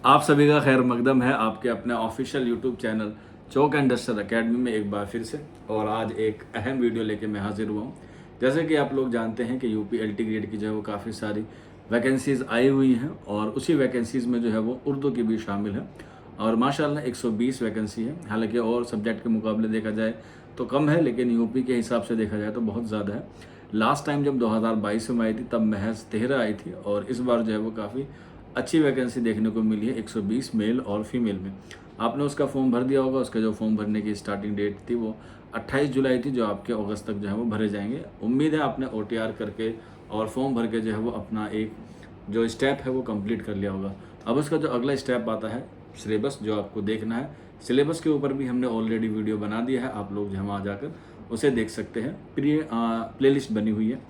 आप सभी का खैर मकदम है आपके अपने official YouTube channel chalk and duster academy में एक बार फिर से। और आज एक अहम वीडियो लेके मैं हाजिर हुआ हूँ। जैसे कि आप लोग जानते हैं कि यूपी एलटी ग्रेड की जो है वो काफ़ी सारी वैकेंसीज़ आई हुई हैं और उसी वैकेंसीज़ में जो है वो उर्दू की भी शामिल है। और माशाल्लाह 120 वैकेंसी है। हालांकि और सब्जेक्ट के मुकाबले देखा जाए तो कम है, लेकिन यूपी के हिसाब से देखा जाए तो बहुत ज़्यादा है। लास्ट टाइम जब 2022 में आई थी तब महज 13 आई थी और इस बार जो है वो काफ़ी अच्छी वैकेंसी देखने को मिली है 120 मेल और फीमेल में। आपने उसका फॉर्म भर दिया होगा। उसका जो फॉर्म भरने की स्टार्टिंग डेट थी वो 28 जुलाई थी, जो आपके अगस्त तक जो है वो भरे जाएंगे। उम्मीद है आपने OTR करके और फॉर्म भर के जो है वो अपना एक जो स्टेप है वो कंप्लीट कर लिया होगा। अब उसका जो अगला स्टेप आता है सिलेबस, जो आपको देखना है। सिलेबस के ऊपर भी हमने ऑलरेडी वीडियो बना दिया है, आप लोग जो है वहाँ जाकर उसे देख सकते हैं। प्लेलिस्ट बनी हुई है।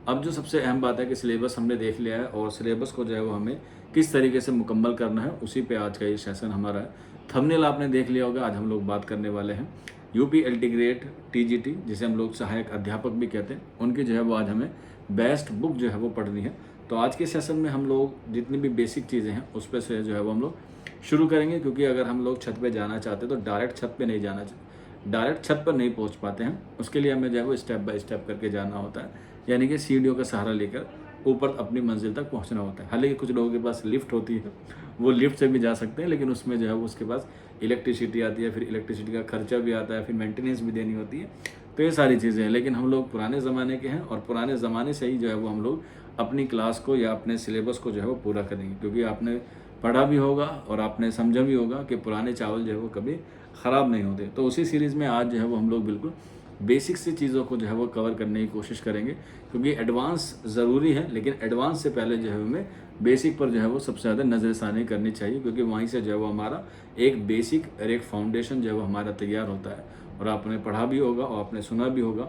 अब जो सबसे अहम बात है कि सिलेबस हमने देख लिया है और सिलेबस को जो है वो हमें किस तरीके से मुकम्मल करना है, उसी पे आज का ये सेशन हमारा है। थंबनेल आपने देख लिया होगा। आज हम लोग बात करने वाले हैं यूपी एलटी ग्रेड TGT, जिसे हम लोग सहायक अध्यापक भी कहते हैं, उनकी जो है वो आज हमें बेस्ट बुक जो है वो पढ़नी है। तो आज के सेशन में हम लोग जितनी भी बेसिक चीज़ें हैं उस पर से जो है वो हम लोग शुरू करेंगे, क्योंकि अगर हम लोग छत पे जाना चाहते हैं तो डायरेक्ट छत पे नहीं जाना चाहिए, डायरेक्ट छत पर नहीं पहुंच पाते हैं। उसके लिए हमें जो है वो स्टेप बाय स्टेप करके जाना होता है, यानी कि सीढ़ियों का सहारा लेकर ऊपर अपनी मंजिल तक पहुंचना होता है। हालांकि कुछ लोगों के पास लिफ्ट होती है, वो लिफ्ट से भी जा सकते हैं, लेकिन उसमें जो है वो उसके पास इलेक्ट्रिसिटी आती है, फिर इलेक्ट्रिसिटी का खर्चा भी आता है, फिर मेंटेनेंस भी देनी होती है। तो ये सारी चीज़ें हैं। लेकिन हम लोग पुराने ज़माने के हैं और पुराने ज़माने से ही जो है वो हम लोग अपनी क्लास को या अपने सिलेबस को जो है वो पूरा करेंगे, क्योंकि आपने पढ़ा भी होगा और आपने समझा भी होगा कि पुराने चावल जो है वो कभी ख़राब नहीं होते। तो उसी सीरीज़ में आज जो है वो हम लोग बिल्कुल बेसिक सी चीज़ों को जो है वो कवर करने की कोशिश करेंगे, क्योंकि एडवांस ज़रूरी है, लेकिन एडवांस से पहले जो है हमें बेसिक पर जो है वो सबसे ज़्यादा नज़रसानी करनी चाहिए, क्योंकि वहीं से जो है वो हमारा एक बेसिक और एक फाउंडेशन जो है वो हमारा तैयार होता है। और आपने पढ़ा भी होगा और आपने सुना भी होगा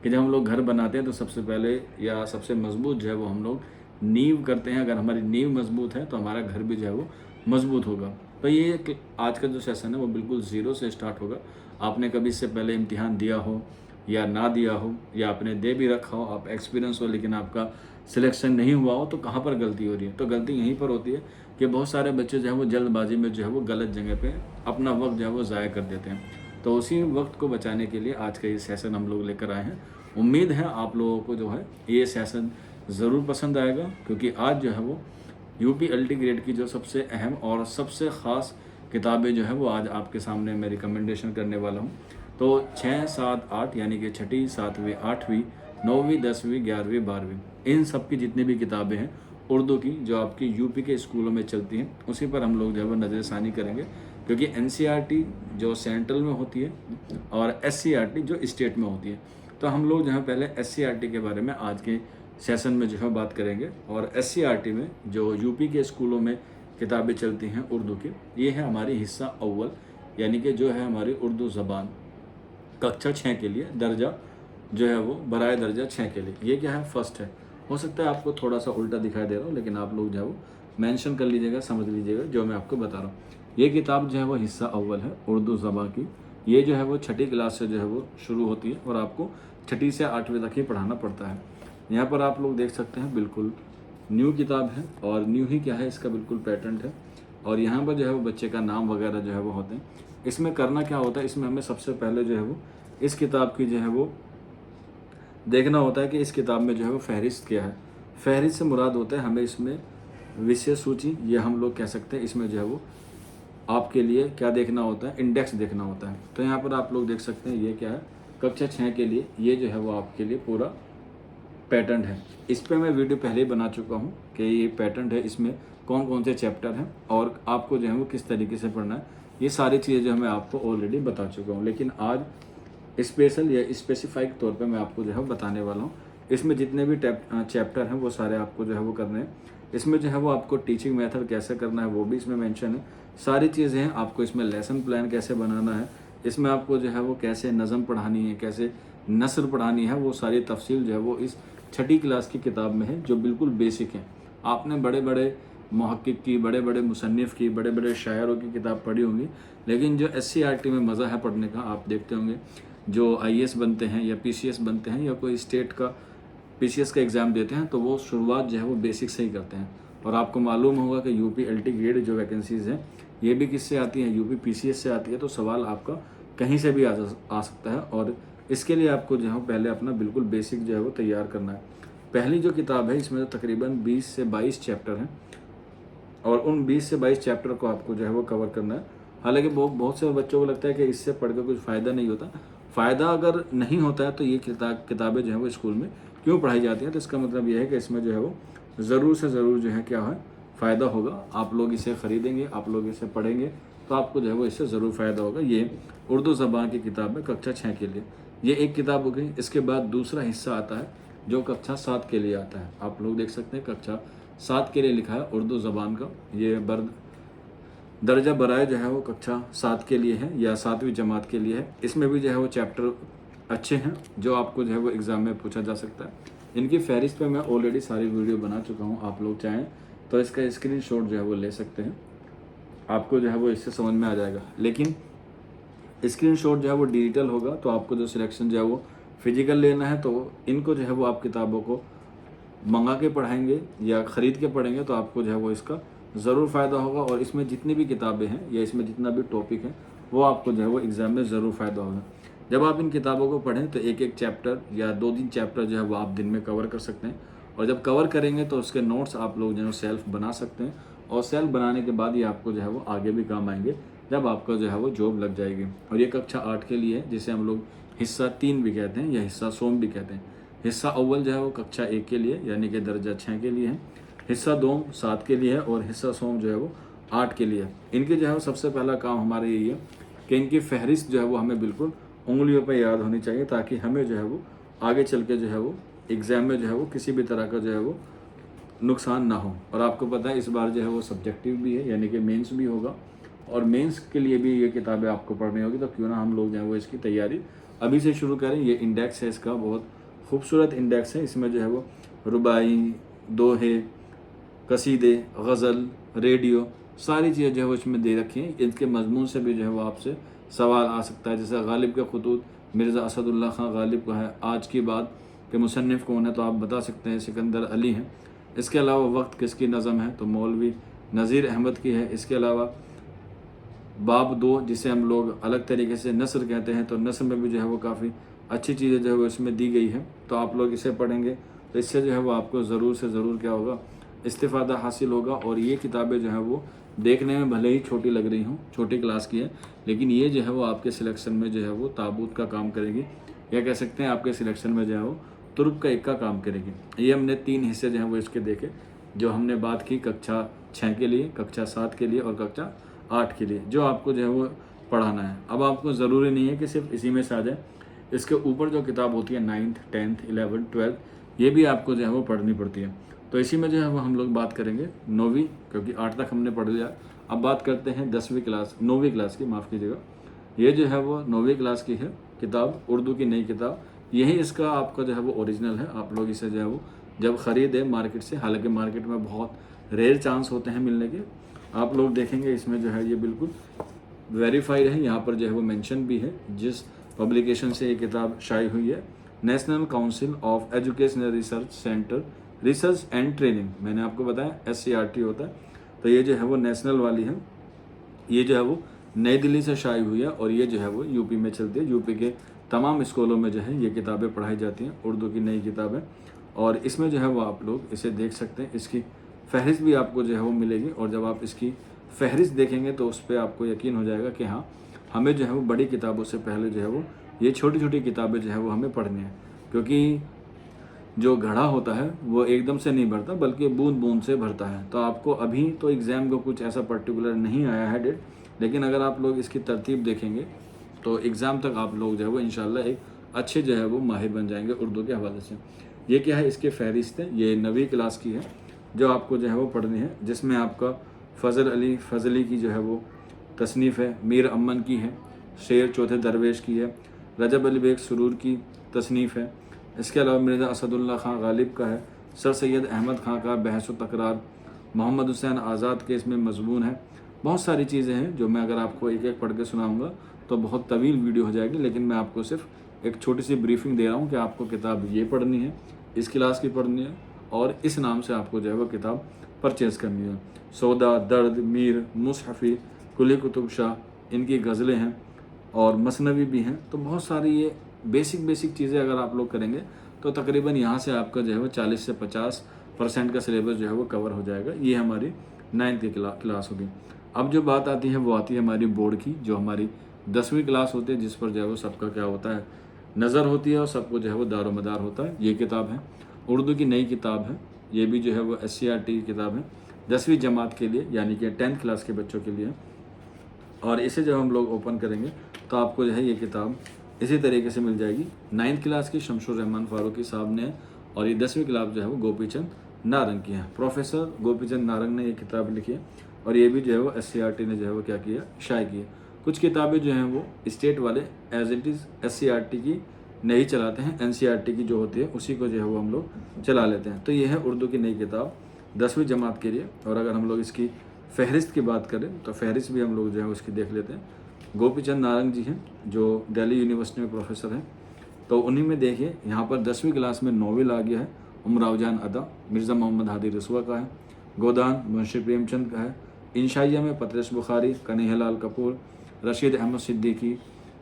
कि जब हम लोग घर बनाते हैं तो सबसे पहले या सबसे मजबूत जो है वो हम लोग नींव करते हैं। अगर हमारी नींव मजबूत है तो हमारा घर भी जो है वो मजबूत होगा। तो ये आज का जो सेशन है वो बिल्कुल ज़ीरो से स्टार्ट होगा। आपने कभी इससे पहले इम्तिहान दिया हो या ना दिया हो, या आपने दे भी रखा हो, आप एक्सपीरियंस हो, लेकिन आपका सिलेक्शन नहीं हुआ हो, तो कहाँ पर गलती हो रही है? तो गलती यहीं पर होती है कि बहुत सारे बच्चे जो है वो जल्दबाजी में जो है वो गलत जगह पे अपना वक्त जो है वो ज़ाया कर देते हैं। तो उसी वक्त को बचाने के लिए आज का ये सेशन हम लोग लेकर आए हैं। उम्मीद है आप लोगों को जो है ये सेशन ज़रूर पसंद आएगा, क्योंकि आज जो है वो यूपी एलटी ग्रेड की जो सबसे अहम और सबसे ख़ास किताबें जो है वो आज आपके सामने मैं रिकमेंडेशन करने वाला हूँ। तो 6, 7, 8 यानी कि छठी, 7वीं, 8वीं, 9वीं, 10वीं, 11वीं, 12वीं, इन सब की जितनी भी किताबें हैं उर्दू की जो आपकी यूपी के स्कूलों में चलती हैं, उसी पर हम लोग जो है वो नज़रसानी करेंगे। क्योंकि NCERT जो सेंट्रल में होती है और SCERT जो स्टेट में होती है। तो हम लोग जो है पहले SCERT के बारे में आज के सेशन में जो है बात करेंगे। और SCERT में जो यूपी के स्कूलों में किताबें चलती हैं उर्दू की, ये है हमारी हिस्सा अव्वल, यानी कि जो है हमारी उर्दू ज़बान कक्षा 6 के लिए, दर्जा जो है वो बराए दर्जा 6 के लिए। ये क्या है? फर्स्ट है। हो सकता है आपको थोड़ा सा उल्टा दिखाई दे रहा हो, लेकिन आप लोग जो है वो मेंशन कर लीजिएगा, समझ लीजिएगा जो मैं आपको बता रहा हूँ। ये किताब जो है वो हिस्सा अव्वल है उर्दू ज़बान की। ये जो है वो छठी क्लास से जो है वो शुरू होती है और आपको छठी से 8वीं तक ही पढ़ाना पड़ता है। यहाँ पर आप लोग देख सकते हैं बिल्कुल न्यू किताब है, और न्यू ही क्या है, इसका बिल्कुल पैटर्न है। और यहाँ पर जो है वो बच्चे का नाम वगैरह जो है वो होते हैं। इसमें करना क्या होता है, इसमें हमें सबसे पहले जो है वो इस किताब की जो है वो देखना होता है कि इस किताब में जो है वो फहरिस्त क्या है। फहरिस्त से मुराद होता है हमें इसमें विषय सूची, ये हम लोग कह सकते हैं। इसमें जो है वो आपके लिए क्या देखना होता है, इंडेक्स देखना होता है। तो यहाँ पर आप लोग देख सकते हैं ये क्या है, कक्षा 6 के लिए ये जो है वो आपके लिए पूरा पैटर्न है। इस पर मैं वीडियो पहले ही बना चुका हूँ कि ये पैटर्न है, इसमें कौन कौन से चैप्टर हैं और आपको जो है वो किस तरीके से पढ़ना है। ये सारी चीज़ें जो मैं आपको ऑलरेडी बता चुका हूँ, लेकिन आज स्पेशल या स्पेसिफाइक तौर पे मैं आपको जो है बताने वाला हूँ। इसमें जितने भी चैप्टर हैं वो सारे आपको जो है वो करने हैं। इसमें जो है वो आपको टीचिंग मेथड कैसे करना है वो भी इसमें मेंशन है। सारी चीज़ें हैं। आपको इसमें लेसन प्लान कैसे बनाना है, इसमें आपको जो है वो कैसे नज़म पढ़ानी है, कैसे नस्र पढ़ानी है, वो सारी तफसील जो है वो इस छठी क्लास की किताब में है, जो बिल्कुल बेसिक है। आपने बड़े बड़े मुहक्किक की, बड़े बड़े मुसन्निफ़ की, बड़े बड़े शायरों की किताब पढ़ी होंगी, लेकिन जो SCERT में मज़ा है पढ़ने का, आप देखते होंगे जो IAS बनते हैं या PCS बनते हैं या कोई स्टेट का PCS का एग्ज़ाम देते हैं, तो वो शुरुआत जो है वो बेसिक से ही करते हैं। और आपको मालूम होगा कि यूपी एलटी ग्रेड जो वैकेंसीज़ हैं ये भी किससे आती हैं, यूपी पीसीएस से आती है। तो सवाल आपका कहीं से भी आ सकता है और इसके लिए आपको जो है पहले अपना बिल्कुल बेसिक जो है वो तैयार करना है। पहली जो किताब है इसमें तो तकरीबन 20 से 22 चैप्टर हैं और उन 20 से 22 चैप्टर को आपको जो है वो कवर करना है। हालांकि बहुत से बच्चों को लगता है कि इससे पढ़ के कुछ फ़ायदा नहीं होता। फ़ायदा अगर नहीं होता है तो ये किताबें जो है वो स्कूल में क्यों पढ़ाई जाती हैं, तो इसका मतलब यह है कि इसमें जो है वो ज़रूर से ज़रूर जो है क्या है फ़ायदा होगा। आप लोग इसे ख़रीदेंगे, आप लोग इसे पढ़ेंगे तो आपको जो है वो इससे ज़रूर फ़ायदा होगा। ये उर्दू ज़बान की किताब है कक्षा 6 के लिए। ये एक किताब हो गई। इसके बाद दूसरा हिस्सा आता है जो कक्षा 7 के लिए आता है। आप लोग देख सकते हैं कक्षा 7 के लिए लिखा है उर्दू ज़बान का। ये दर्जा बराए जो है वो कक्षा 7 के लिए है या 7वीं जमात के लिए है। इसमें भी जो है वो चैप्टर अच्छे हैं जो आपको जो है वो एग्ज़ाम में पूछा जा सकता है। इनकी फहरिस्त पे मैं ऑलरेडी सारी वीडियो बना चुका हूँ। आप लोग चाहें तो इसका स्क्रीनशॉट जो है वो ले सकते हैं, आपको जो है वो इससे समझ में आ जाएगा। लेकिन स्क्रीनशॉट जो है वो डिजिटल होगा तो आपको जो सिलेक्शन जो है वो फिजिकल लेना है। तो इनको जो है वो आप किताबों को मंगा के पढ़ाएंगे या ख़रीद के पढ़ेंगे तो आपको जो है वो इसका ज़रूर फ़ायदा होगा। और इसमें जितनी भी किताबें हैं या इसमें जितना भी टॉपिक है वो आपको जो है वो एग्ज़ाम में ज़रूर फ़ायदा होगा। जब आप इन किताबों को पढ़ें तो एक एक चैप्टर या 2-3 चैप्टर जो है वो आप दिन में कवर कर सकते हैं। और जब कवर करेंगे तो उसके नोट्स आप लोग जो है सेल्फ बना सकते हैं और सेल्फ बनाने के बाद ये आपको जो है वो आगे भी काम आएंगे जब आपका जो है वो जॉब लग जाएगी। और ये कक्षा 8 के लिए है जिसे हम लोग हिस्सा 3 भी कहते हैं या हिस्सा सोम भी कहते हैं। हिस्सा अव्वल जो है वो कक्षा 1 के लिए यानी कि दर्जा 6 के लिए है, हिस्सा 2 7 के लिए है और हिस्सा सोम जो है वो 8 के लिए है। इनके जो है वो सबसे पहला काम हमारे यही है कि इनकी फहरिस्त जो है वो हमें बिल्कुल उंगलियों पर याद होनी चाहिए ताकि हमें जो है वो आगे चल के जो है वो एग्ज़ाम में जो है वो किसी भी तरह का जो है वो नुकसान ना हो। और आपको पता है इस बार जो है वो सब्जेक्टिव भी है यानी कि मेंस भी होगा और मेंस के लिए भी ये किताबें आपको पढ़नी होगी। तो क्यों ना हम लोग जो है वो इसकी तैयारी अभी से शुरू करें। ये इंडेक्स है इसका, बहुत खूबसूरत इंडेक्स है। इसमें जो है वो रुबाई, दोहे, कसीदे, गज़ल, रेडियो सारी चीज़ें जो है वो इसमें दे रखी हैं। इनके मजमून से भी जो है वो आपसे सवाल आ सकता है। जैसे गालिब के खतूत मिर्ज़ा असदुल्ला खां गालिब का है। आज की बात के मुसन्निफ़ कौन है तो आप बता सकते हैं सिकंदर अली हैं। इसके अलावा वक्त किसकी नज़म है तो मौलवी नज़ीर अहमद की है। इसके अलावा बाब 2 जिसे हम लोग अलग तरीके से नस्र कहते हैं तो नस्र में भी जो है वो काफ़ी अच्छी चीज़ें जो है वो इसमें दी गई है। तो आप लोग इसे पढ़ेंगे तो इससे जो है वो आपको ज़रूर से ज़रूर क्या होगा इस्तिफ़ादा हासिल होगा। और ये किताबें जो है वो देखने में भले ही छोटी लग रही हों, छोटी क्लास की है, लेकिन ये जो है वो आपके सिलेक्शन में जो है वो ताबूत का काम करेगी या कह सकते हैं आपके सिलेक्शन में जो है वो तुर्क का एक का काम करेगी। ये हमने 3 हिस्से जो हैं वो इसके देखे जो हमने बात की कक्षा 6 के लिए, कक्षा 7 के लिए और कक्षा 8 के लिए जो आपको जो है वो पढ़ाना है। अब आपको ज़रूरी नहीं है कि सिर्फ इसी में से आ जाए, इसके ऊपर जो किताब होती है 9th 10th 11th 12th ये भी आपको जो है वो पढ़नी पड़ती है। तो इसी में जो है वो हम लोग बात करेंगे 9वीं, क्योंकि 8 तक हमने पढ़ लिया। अब बात करते हैं 9वीं क्लास की, माफ़ कीजिएगा। ये जो है वो 9वीं क्लास की है किताब, उर्दू की नई किताब। यही इसका आपका जो है वो ओरिजिनल है। आप लोग इसे जो है वो जब ख़रीदें मार्केट से, हालांकि मार्केट में बहुत रेयर चांस होते हैं मिलने के, आप लोग देखेंगे इसमें जो है ये बिल्कुल वेरीफाइड है। यहाँ पर जो है वो मेंशन भी है जिस पब्लिकेशन से ये किताब शाये हुई है, national council of educational research centre research and training. मैंने आपको बताया SCRT होता है, तो ये जो है वो नेशनल वाली है। ये जो है वो नई दिल्ली से शाये हुई है और ये जो है वो यूपी में चलती है। यूपी के तमाम स्कूलों में जो है ये किताबें पढ़ाई जाती हैं, उर्दू की नई किताबें। और इसमें जो है वो आप लोग इसे देख सकते हैं। इसकी फहरिस्त भी आपको जो है वो मिलेगी और जब आप इसकी फहरिस्त देखेंगे तो उस पर आपको यकीन हो जाएगा कि हाँ, हमें जो है वो बड़ी किताबों से पहले जो है वो ये छोटी छोटी किताबें जो है वो हमें पढ़नी है। क्योंकि जो घड़ा होता है वो एकदम से नहीं भरता बल्कि बूंद बूंद से भरता है। तो आपको अभी तो एग्ज़ाम को कुछ ऐसा पर्टिकुलर नहीं आया है डेट, लेकिन अगर आप लोग इसकी तरतीब देखेंगे तो एग्ज़ाम तक आप लोग जो है वो इंशाल्लाह एक अच्छे जो है वो माहिर बन जाएंगे उर्दू के हवाले से। ये क्या है, इसके फहरिस्त है। ये 9वीं क्लास की है जो आपको जो है वो पढ़नी है, जिसमें आपका फ़ज़ल अली फ़ज़ली की जो है वो तसनीफ़ है, मीर अमन की है, शेर चौथे दरवेश की है, रजब अली बेग सुरूर की तसनीफ़ है। इसके अलावा मिर्ज़ा असदुल्ला खां गालिब का है, सर सैयद अहमद खां का बहस व तकरार, मोहम्मद हुसैन आज़ाद के इसमें मजमून है। बहुत सारी चीज़ें हैं जो मैं अगर आपको एक एक पढ़ के सुनाऊँगा तो बहुत तवील वीडियो हो जाएगी, लेकिन मैं आपको सिर्फ एक छोटी सी ब्रीफिंग दे रहा हूँ कि आपको किताब ये पढ़नी है, इस क्लास की पढ़नी है और इस नाम से आपको जो है वो किताब परचेज़ करनी है। सौदा, दर्द, मीर, मुसहफ़ी, कुली कुतुब शाह, इनकी गज़लें हैं और मसनवी भी हैं। तो बहुत सारी ये बेसिक चीज़ें अगर आप लोग करेंगे तो तकरीबन यहाँ से आपका जो है वो 40 से 50% का सिलेबस जो है वो कवर हो जाएगा। ये हमारी 9th की क्लास होगी। अब जो बात आती है वो आती है हमारी बोर्ड की, जो हमारी 10वीं क्लास होती है, जिस पर जो है वो सबका क्या होता है, नज़र होती है और सबको जो है वो दारोमदार होता है। ये किताब है, उर्दू की नई किताब है। ये भी जो है वो SCRT की किताब है 10वीं जमात के लिए, यानी कि 10th क्लास के बच्चों के लिए। और इसे जब हम लोग ओपन करेंगे तो आपको जो है ये किताब इसी तरीके से मिल जाएगी। 9th क्लास की शमशुर रहमान फारूकी साहब ने, और ये 10वीं क्लास जो है वो गोपीचंद नारंग की है। प्रोफेसर गोपीचंद नारंग ने ये किताब लिखी है और ये भी जो है वो SCRT ने जो है वो क्या किया, शाये की है। कुछ किताबें जो हैं वो स्टेट वाले एज इट इज़ SCRT की नहीं चलाते हैं, NCERT की जो होती है उसी को जो है वो हम लोग चला लेते हैं। तो ये है उर्दू की नई किताब 10वीं जमात के लिए। और अगर हम लोग इसकी फ़हरिस्त की बात करें तो फ़हरिस्त भी हम लोग जो है उसकी देख लेते हैं। गोपीचंद नारंग जी हैं जो दिल्ली यूनिवर्सिटी में प्रोफेसर हैं। तो उन्हीं में देखिए यहाँ पर 10वीं क्लास में नॉवेल आ गया है। उमराव जान अदा मिर्ज़ा मोहम्मद हादी रसुआ का है। गोदान मुंशी प्रेमचंद का है। इंशाइया में पतरस बुखारी, कन्हैयालाल कपूर, रशीद अहमद सिद्दीकी।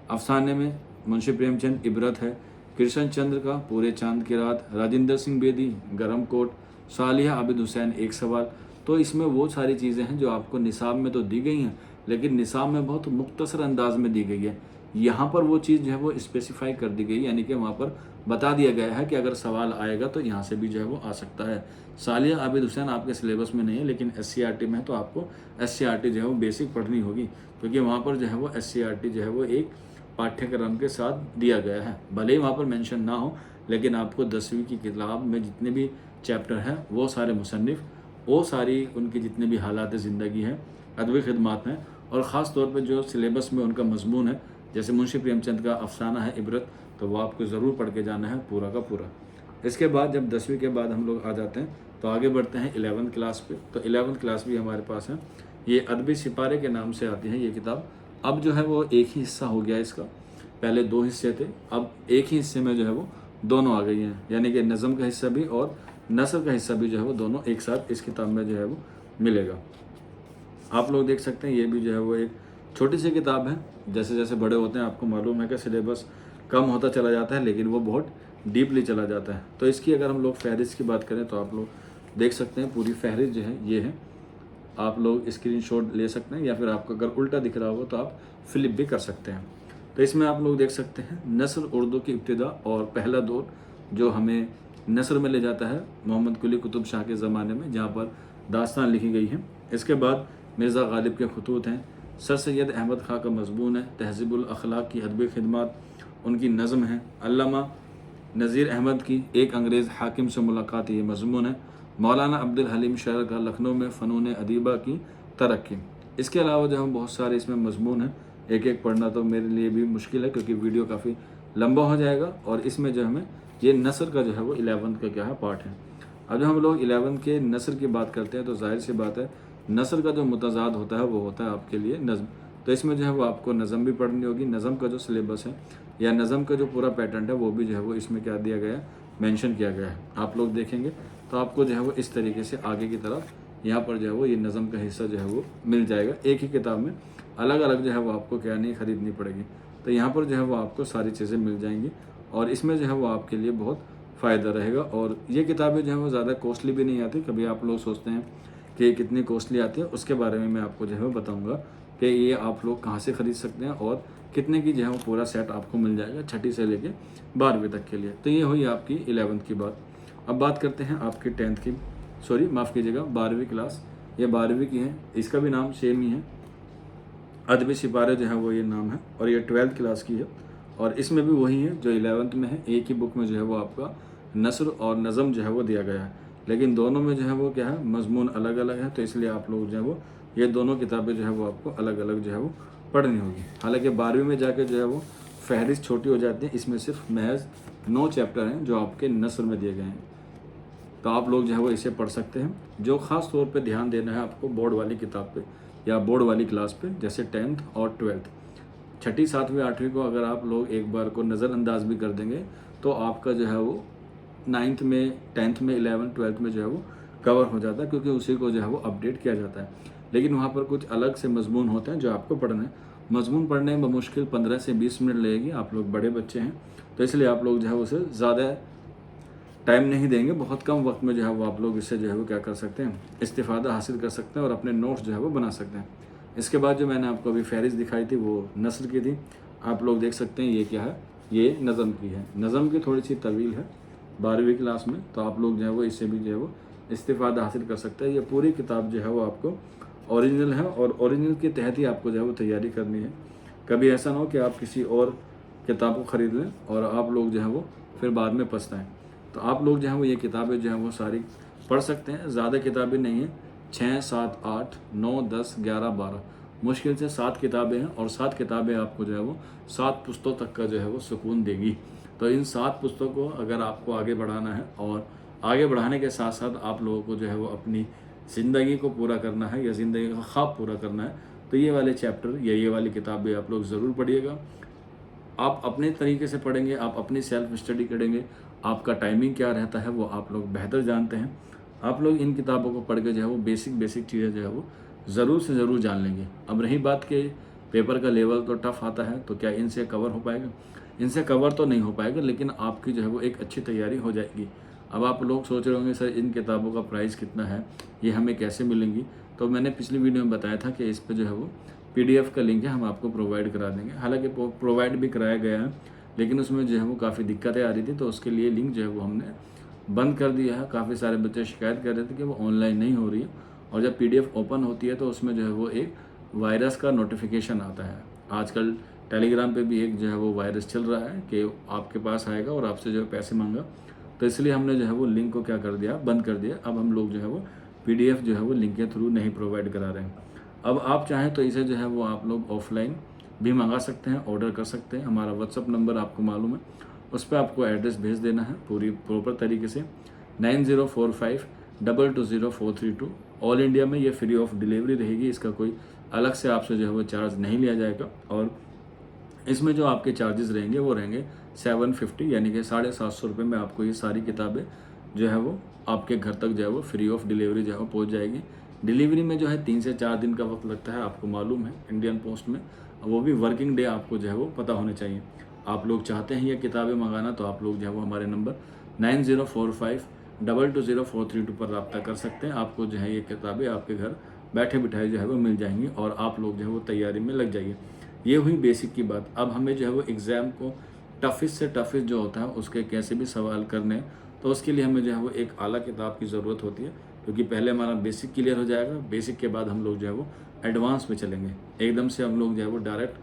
अफसाने में मुंशी प्रेमचंद इबरत है। कृष्ण चंद्र का पूरे चांद की रात। राजेंद्र सिंह बेदी गरम कोट। सालिहा आबिद हुसैन एक सवाल। तो इसमें वो सारी चीज़ें हैं जो आपको निसाब में तो दी गई हैं, लेकिन निसाब में बहुत मुख्तसर अंदाज में दी गई है। यहाँ पर वो चीज़ जो है वो स्पेसिफाई कर दी गई, यानी कि वहाँ पर बता दिया गया है कि अगर सवाल आएगा तो यहाँ से भी जो है वो आ सकता है। सालिया आबिद हुसैन आपके सिलेबस में नहीं है, लेकिन SCRT में है, तो आपको SCRT जो है वो बेसिक पढ़नी होगी, क्योंकि वहाँ पर जो है वो SCRT जो है वो एक पाठ्यक्रम के साथ दिया गया है। भले ही वहाँ पर मेंशन ना हो, लेकिन आपको 10वीं की किताब में जितने भी चैप्टर हैं वो सारे मुसन्निफ़, वो सारी उनकी जितने भी हालात ज़िंदगी हैं, अदबी खिदमात हैं, और ख़ास तौर पे जो सिलेबस में उनका मजमून है, जैसे मुंशी प्रेमचंद का अफसाना है इबरत, तो वो आपको ज़रूर पढ़ के जाना है पूरा का पूरा। इसके बाद जब 10वीं के बाद हम लोग आ जाते हैं तो आगे बढ़ते हैं 11th क्लास पे। तो 11th क्लास भी हमारे पास है। ये अदबी सिपारे के नाम से आती है ये किताब। अब जो है वो एक ही हिस्सा हो गया इसका, पहले 2 हिस्से थे, अब एक ही हिस्से में जो है वो दोनों आ गई हैं, यानी कि नज़म का हिस्सा भी और नसर का हिस्सा भी जो है वो दोनों एक साथ इस किताब में जो है वो मिलेगा। आप लोग देख सकते हैं ये भी जो है वो एक छोटी सी किताब है। जैसे जैसे बड़े होते हैं आपको मालूम है कि सिलेबस कम होता चला जाता है, लेकिन वो बहुत डीपली चला जाता है। तो इसकी अगर हम लोग फ़हरिस्त की बात करें तो आप लोग देख सकते हैं पूरी फ़हरिस्त जो है ये है। आप लोग स्क्रीनशॉट ले सकते हैं, या फिर आपको अगर उल्टा दिख रहा होगा तो आप फ्लिप भी कर सकते हैं। तो इसमें आप लोग देख सकते हैं नस्र उर्दू की इब्तिदा और पहला दौर, जो हमें नस्र में ले जाता है मोहम्मद कुली कुतुब शाह के ज़माने में, जहाँ पर दास्तान लिखी गई है। इसके बाद मिर्ज़ा गालिब के खतूत हैं। सर सैयद अहमद खां का मजमून है। तहज़ीबुल अखलाक की अदबी खिदमात उनकी नज़म है। अल्लामा नज़ीर अहमद की एक अंग्रेज़ हाकिम से मुलाकात ये मजमून है। मौलाना अब्दुल हलीम शहर का लखनऊ में फ़नून अदीबा की तरक्की। इसके अलावा जो हम बहुत सारे इसमें मजमून हैं, एक एक पढ़ना तो मेरे लिए भी मुश्किल है, क्योंकि वीडियो काफ़ी लंबा हो जाएगा। और इसमें जो हमें ये नसर का जो है वो 11th का क्या है पार्ट है। अब जब हम लोग 11th के नसर की बात करते हैं तो जाहिर सी बात है नसर का जो मुतज़ाद होता है वो होता है आपके लिए नज़म। तो इसमें जो है वो आपको नज़म भी पढ़नी होगी। नज़म का जो सिलेबस है या नज़म का जो पूरा पैटर्न है वो भी जो है वो इसमें क्या दिया गया है, मेंशन किया गया है। आप लोग देखेंगे तो आपको जो है वो इस तरीके से आगे की तरफ यहाँ पर जो है वो ये नज़म का हिस्सा जो है वो मिल जाएगा। एक ही किताब में अलग अलग जो है वो आपको क्या नहीं ख़रीदनी पड़ेगी। तो यहाँ पर जो है वो आपको सारी चीज़ें मिल जाएंगी, और इसमें जो है वो आपके लिए बहुत फ़ायदा रहेगा। और ये किताबें जो है वो ज़्यादा कॉस्टली भी नहीं आती। कभी आप लोग सोचते हैं कि ये कितनी कॉस्टली आती है, उसके बारे में मैं आपको जो है वो बताऊँगा कि ये आप लोग कहाँ से ख़रीद सकते हैं और कितने की जो है वो पूरा सेट आपको मिल जाएगा 6ठी से लेके 12वीं तक के लिए। तो ये हुई आपकी 11th की बात। अब बात करते हैं आपकी 10th की, सॉरी माफ़ कीजिएगा 12वीं क्लास। ये 12वीं की है, इसका भी नाम सेम ही है, अदबी सिपारे जो है वो ये नाम है। और ये 12th क्लास की है, और इसमें भी वही है जो 11th में है। एक ही बुक में जो है वो आपका नस्र और नज़म जो है वो दिया गया है, लेकिन दोनों में जो है वो क्या है मजमून अलग अलग है। तो इसलिए आप लोग जो है वो ये दोनों किताबें जो है वो आपको अलग अलग जो है वो पढ़नी होगी। हालांकि 12वीं में जाके जो है वो फ़हरिस्त छोटी हो जाती है। इसमें सिर्फ महज 9 चैप्टर हैं जो आपके नस्र में दिए गए हैं। तो आप लोग जो है वो इसे पढ़ सकते हैं। जो ख़ास तौर पे ध्यान देना है आपको बोर्ड वाली किताब पे या बोर्ड वाली क्लास पे, जैसे 10th और 12th, 6ठी 7वीं 8वीं को अगर आप लोग एक बार को नज़रअंदाज भी कर देंगे तो आपका जो है वो 9th में 10th में 11th 12th में जो है वो कवर हो जाता है, क्योंकि उसी को जो है वो अपडेट किया जाता है। लेकिन वहाँ पर कुछ अलग से मजमून होते हैं जो आपको पढ़ना है। मजमून पढ़ने में मुश्किल 15 से 20 मिनट लगेगी। आप लोग बड़े बच्चे हैं तो इसलिए आप लोग जो है उसे ज़्यादा टाइम नहीं देंगे, बहुत कम वक्त में जो है वो आप लोग इससे जो है वो क्या कर सकते हैं, इस्तिफ़ादा हासिल कर सकते हैं और अपने नोट्स जो है वो बना सकते हैं। इसके बाद जो मैंने आपको अभी फहरिस्त दिखाई थी वो नस्र की थी। आप लोग देख सकते हैं ये क्या है, ये नज़म की है। नज़म की थोड़ी सी तवील है 12वीं क्लास में, तो आप लोग जो है वो इससे भी जो है वो इस्तिफ़ादा हासिल कर सकते हैं। ये पूरी किताब जो है वो आपको ओरिजिनल है और ओरिजिनल के तहत ही आपको जो है वो तैयारी करनी है। कभी ऐसा ना हो कि आप किसी और किताब को ख़रीद लें और आप लोग जो है वो फिर बाद में पछताएं। तो आप लोग जो है वो ये किताबें जो है वो सारी पढ़ सकते हैं। ज़्यादा किताबें नहीं हैं, 6, 7, 8, 9, 10, 11, 12 मुश्किल से 7 किताबें हैं और 7 किताबें आपको जो है वो 7 पुस्तकों तक का जो है वो सुकून देगी। तो इन 7 पुस्तकों को अगर आपको आगे बढ़ाना है और आगे बढ़ाने के साथ साथ आप लोगों को जो है वो अपनी ज़िंदगी को पूरा करना है या ज़िंदगी का ख्वाब पूरा करना है, तो ये वाले चैप्टर या ये वाली किताबें आप लोग ज़रूर पढ़िएगा। आप अपने तरीके से पढ़ेंगे, आप अपनी सेल्फ स्टडी करेंगे, आपका टाइमिंग क्या रहता है वो आप लोग बेहतर जानते हैं। आप लोग इन किताबों को पढ़ के जो है वो बेसिक चीज़ें जो है वो ज़रूर से ज़रूर जान लेंगे। अब रही बात कि पेपर का लेवल तो टफ़ आता है, तो क्या इनसे कवर हो पाएगा? इनसे कवर तो नहीं हो पाएगा, लेकिन आपकी जो है वो एक अच्छी तैयारी हो जाएगी। अब आप लोग सोच रहे होंगे सर इन किताबों का प्राइस कितना है, ये हमें कैसे मिलेंगी? तो मैंने पिछली वीडियो में बताया था कि इस पे जो है वो PDF का लिंक है, हम आपको प्रोवाइड करा देंगे। हालांकि प्रोवाइड भी कराया गया है, लेकिन उसमें जो है वो काफ़ी दिक्कतें आ रही थी, तो उसके लिए लिंक जो है वो हमने बंद कर दिया है। काफ़ी सारे बच्चे शिकायत कर रहे थे कि वो ऑनलाइन नहीं हो रही है और जब PDF ओपन होती है तो उसमें जो है वो एक वायरस का नोटिफिकेशन आता है। आजकल टेलीग्राम पे भी एक जो है वो वायरस चल रहा है कि आपके पास आएगा और आपसे जो है पैसे मांगा, तो इसलिए हमने जो है वो लिंक को क्या कर दिया, बंद कर दिया। अब हम लोग जो है वो PDF जो है वो लिंक के थ्रू नहीं प्रोवाइड करा रहे हैं। अब आप चाहें तो इसे जो है वो आप लोग ऑफलाइन भी मंगा सकते हैं, ऑर्डर कर सकते हैं। हमारा व्हाट्सअप नंबर आपको मालूम है, उस पर आपको एड्रेस भेज देना है पूरी प्रॉपर तरीके से। 9045220432। ऑल इंडिया में ये फ्री ऑफ डिलीवरी रहेगी, इसका कोई अलग से आपसे जो है वो चार्ज नहीं लिया जाएगा। और इसमें जो आपके चार्जेस रहेंगे वो रहेंगे 750, यानी कि 750 रुपये में आपको ये सारी किताबें जो है वो आपके घर तक जो है वो फ्री ऑफ डिलीवरी जो है वो पहुँच जाएगी। डिलीवरी में जो है 3 से 4 दिन का वक्त लगता है, आपको मालूम है इंडियन पोस्ट में, वो भी वर्किंग डे आपको जो है वो पता होने चाहिए। आप लोग चाहते हैं ये किताबें मंगाना तो आप लोग जो है वो हमारे नंबर 9045220432 पर रब्ता कर सकते हैं। आपको जो है ये किताबें आपके घर बैठे बिठाए जो है वो मिल जाएंगी और आप लोग जो है वो तैयारी में लग जाइए। ये हुई बेसिक की बात। अब हमें जो है वो एग्ज़ाम को टफेस्ट से टफेस्ट जो होता है उसके कैसे भी सवाल करने हैं, तो उसके लिए हमें जो है वो एक आला किताब की ज़रूरत होती है, क्योंकि पहले हमारा बेसिक क्लियर हो जाएगा। बेसिक के बाद हम लोग जो है वो एडवांस में चलेंगे। एकदम से हम लोग जो है वो डायरेक्ट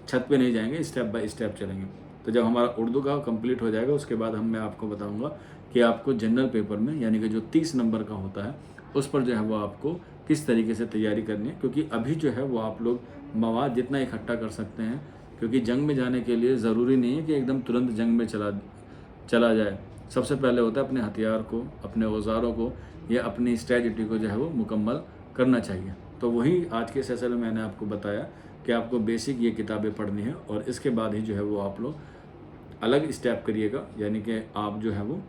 छत पे नहीं जाएंगे, स्टेप बाय स्टेप चलेंगे। तो जब हमारा उर्दू का कंप्लीट हो जाएगा उसके बाद मैं आपको बताऊंगा कि आपको जनरल पेपर में, यानी कि जो 30 नंबर का होता है, उस पर जो है वो आपको किस तरीके से तैयारी करनी है। क्योंकि अभी जो है वो आप लोग मवाद जितना इकट्ठा कर सकते हैं, क्योंकि जंग में जाने के लिए ज़रूरी नहीं है कि एकदम तुरंत जंग में चला जाए। सबसे पहले होता है अपने हथियार को, अपने औजारों को या अपनी स्ट्रेटजी को जो है वो मुकम्मल करना चाहिए। तो वही आज के सेशन में मैंने आपको बताया कि आपको बेसिक ये किताबें पढ़नी है और इसके बाद ही जो है वो आप लोग अलग स्टेप करिएगा, यानी कि आप जो है वो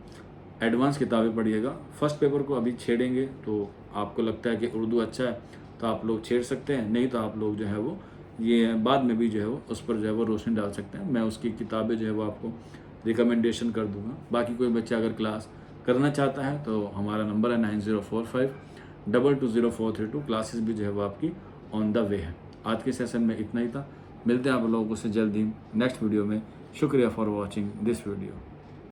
एडवांस किताबें पढ़िएगा। फर्स्ट पेपर को अभी छेड़ेंगे तो आपको लगता है कि उर्दू अच्छा है तो आप लोग छेड़ सकते हैं, नहीं तो आप लोग जो है वो ये बाद में भी जो है वो उस पर जो है वो रोशनी डाल सकते हैं। मैं उसकी किताबें जो है वो आपको रिकमेंडेशन कर दूंगा। बाकी कोई बच्चा अगर क्लास करना चाहता है तो हमारा नंबर है 9045220432। क्लासेस भी जो है वो आपकी ऑन द वे है। आज के सेशन में इतना ही था, मिलते हैं आप लोगों से जल्द ही नेक्स्ट वीडियो में। शुक्रिया फॉर वॉचिंग दिस वीडियो।